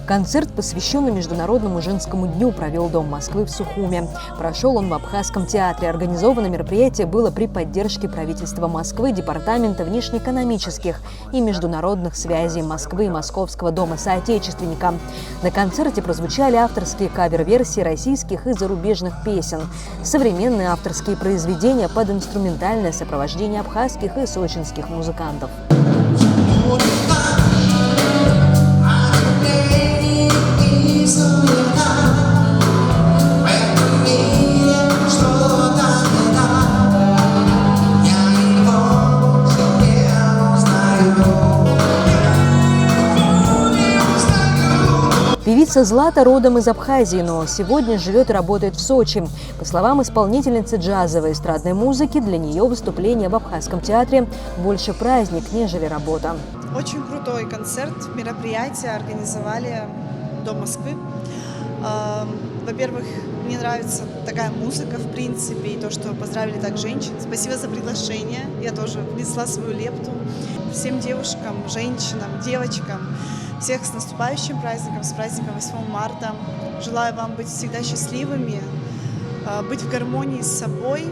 Концерт, посвященный Международному женскому дню, провел Дом Москвы в Сухуме. Прошел он в Абхазском театре. Организовано мероприятие было при поддержке правительства Москвы, Департамента внешнеэкономических и международных связей Москвы и Московского дома соотечественника. На концерте прозвучали авторские кавер-версии российских и зарубежных песен, современные авторские произведения под инструментальное сопровождение абхазских и сочинских музыкантов. Певица Злата родом из Абхазии, но сегодня живет и работает в Сочи. По словам исполнительницы джазовой эстрадной музыки, для нее выступление в Абхазском театре больше праздник, нежели работа. Очень крутой концерт, мероприятие организовали Дом Москвы. Во-первых, мне нравится такая музыка, в принципе, и то, что поздравили так женщин. Спасибо за приглашение, я тоже внесла свою лепту. Всем девушкам, женщинам, девочкам, всех с наступающим праздником, с праздником 8 марта. Желаю вам быть всегда счастливыми, быть в гармонии с собой,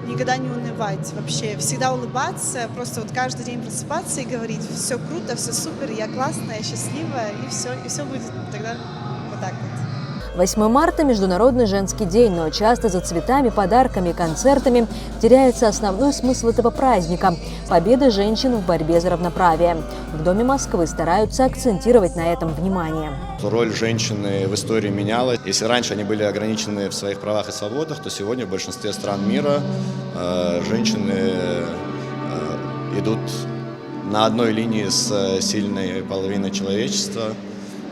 никогда не унывать вообще, всегда улыбаться, просто вот каждый день просыпаться и говорить: все круто, все супер, я классная, счастливая, и все будет тогда вот так вот. 8 марта – Международный женский день, но часто за цветами, подарками и концертами теряется основной смысл этого праздника – победа женщин в борьбе за равноправие. В Доме Москвы стараются акцентировать на этом внимание. Роль женщины в истории менялась. Если раньше они были ограничены в своих правах и свободах, то сегодня в большинстве стран мира женщины идут на одной линии с сильной половиной человечества.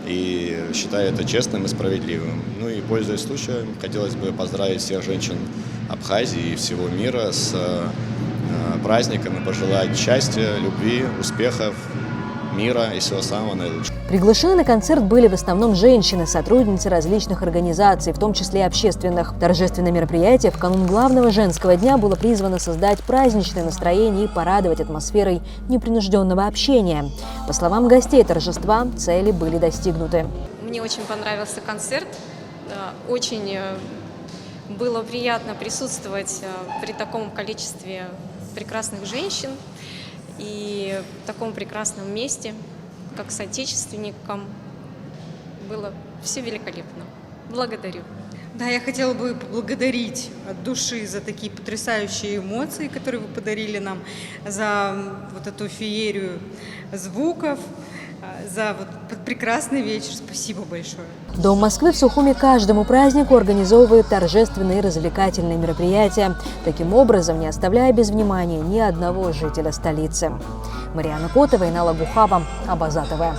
И считаю это честным и справедливым. Ну и, пользуясь случаем, хотелось бы поздравить всех женщин Абхазии и всего мира с праздником и пожелать счастья, любви, успехов, мира и всего самого наилучшего. Приглашены на концерт были в основном женщины, сотрудницы различных организаций, в том числе и общественных. Торжественное мероприятие в канун главного женского дня было призвано создать праздничное настроение и порадовать атмосферой непринужденного общения. По словам гостей торжества, цели были достигнуты. Мне очень понравился концерт. Очень было приятно присутствовать при таком количестве прекрасных женщин и в таком прекрасном месте, как соотечественникам. Было все великолепно. Благодарю. Да, я хотела бы поблагодарить от души за такие потрясающие эмоции, которые вы подарили нам, за вот эту феерию звуков, за вот прекрасный вечер. Спасибо большое. Дом Москвы в Сухуме каждому празднику организовывает торжественные и развлекательные мероприятия, таким образом не оставляя без внимания ни одного жителя столицы. Марьяна Котова, Инала Бухава, Абаза ТВ.